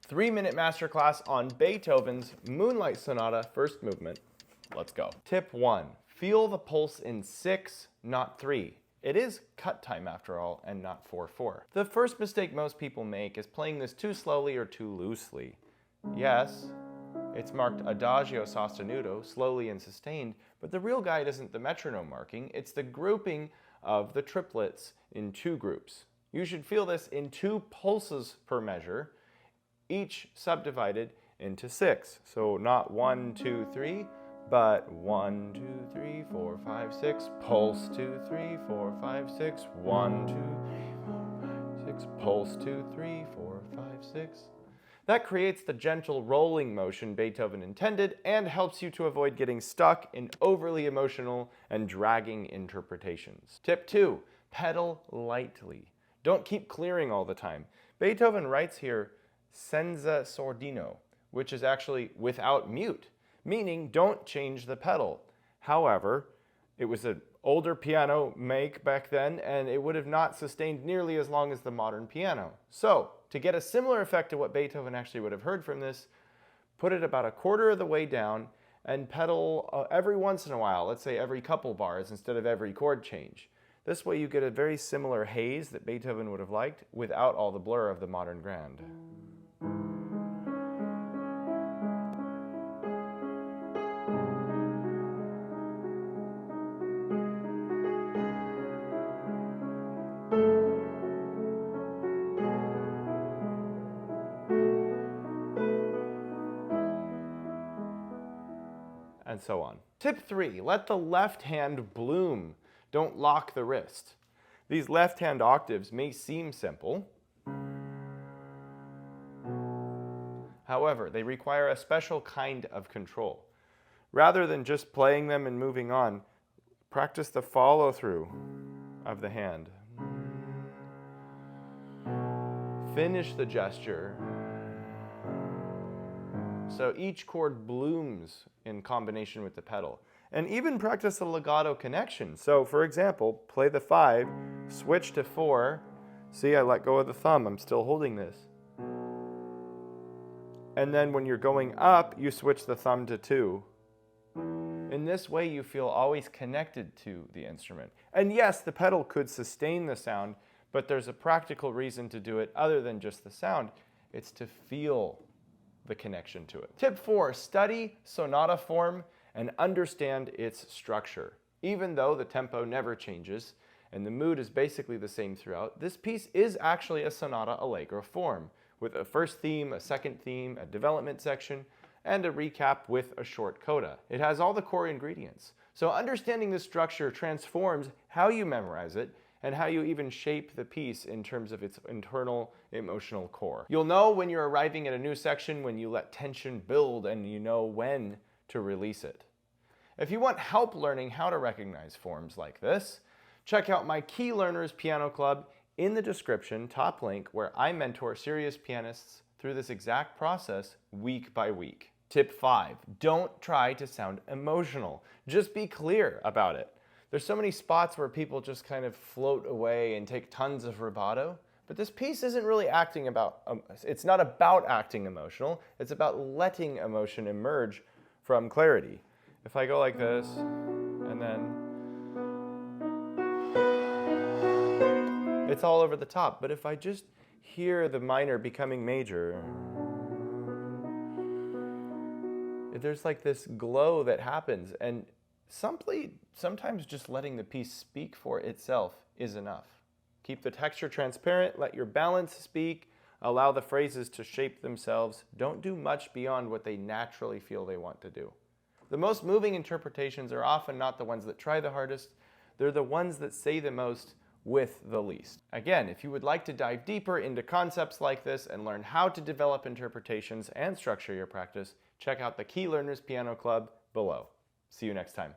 3-minute masterclass on Beethoven's Moonlight Sonata, first movement. Let's go. Tip 1. Feel the pulse in 6, not 3. It is cut time after all, and not 4/4. The first mistake most people make is playing this too slowly or too loosely. Yes, it's marked adagio sostenuto, slowly and sustained, but the real guide isn't the metronome marking, it's the grouping of the triplets in 2 groups. You should feel this in 2 pulses per measure, each subdivided into 6. So not 1, 2, 3, but 1, 2, 3, 4, 5, 6, pulse 2, 3, 4, 5, 6, 1, 2, 3, 4, 5, 6, pulse 2, 3, 4, 5, 6. That creates the gentle rolling motion Beethoven intended and helps you to avoid getting stuck in overly emotional and dragging interpretations. Tip 2, pedal lightly. Don't keep clearing all the time. Beethoven writes here senza sordino, which is actually without mute, meaning don't change the pedal. However, it was an older piano make back then, and it would have not sustained nearly as long as the modern piano. So, to get a similar effect to what Beethoven actually would have heard from this, put it about 1/4 of the way down and pedal every once in a while, let's say every couple bars instead of every chord change. This way you get a very similar haze that Beethoven would have liked without all the blur of the modern grand. And so on. Tip 3, let the left hand bloom. Don't lock the wrist. These left hand octaves may seem simple. However, they require a special kind of control. Rather than just playing them and moving on, practice the follow through of the hand. Finish the gesture. So each chord blooms in combination with the pedal. And even practice the legato connection. So for example, play the 5, switch to 4. See, I let go of the thumb, I'm still holding this. And then when you're going up, you switch the thumb to 2. In this way, you feel always connected to the instrument. And yes, the pedal could sustain the sound, but there's a practical reason to do it other than just the sound. It's to feel the connection to it. Tip 4, study sonata form and understand its structure. Even though the tempo never changes and the mood is basically the same throughout, this piece is actually a sonata allegro form, with a first theme, a second theme, a development section, and a recap with a short coda. It has all the core ingredients. So understanding this structure transforms how you memorize it and how you even shape the piece in terms of its internal emotional core. You'll know when you're arriving at a new section when you let tension build and you know when to release it. If you want help learning how to recognize forms like this, check out my Key Learners Piano Club in the description, top link, where I mentor serious pianists through this exact process week by week. Tip 5, don't try to sound emotional. Just be clear about it. There's so many spots where people just kind of float away and take tons of rubato, but this piece isn't really acting about, it's not about acting emotional, it's about letting emotion emerge from clarity. If I go like this, and then, it's all over the top, but if I just hear the minor becoming major, there's like this glow that happens, and sometimes just letting the piece speak for itself is enough. Keep the texture transparent, let your balance speak, allow the phrases to shape themselves. Don't do much beyond what they naturally feel they want to do. The most moving interpretations are often not the ones that try the hardest, they're the ones that say the most with the least. Again, if you would like to dive deeper into concepts like this and learn how to develop interpretations and structure your practice, check out the Key Learners Piano Club below. See you next time.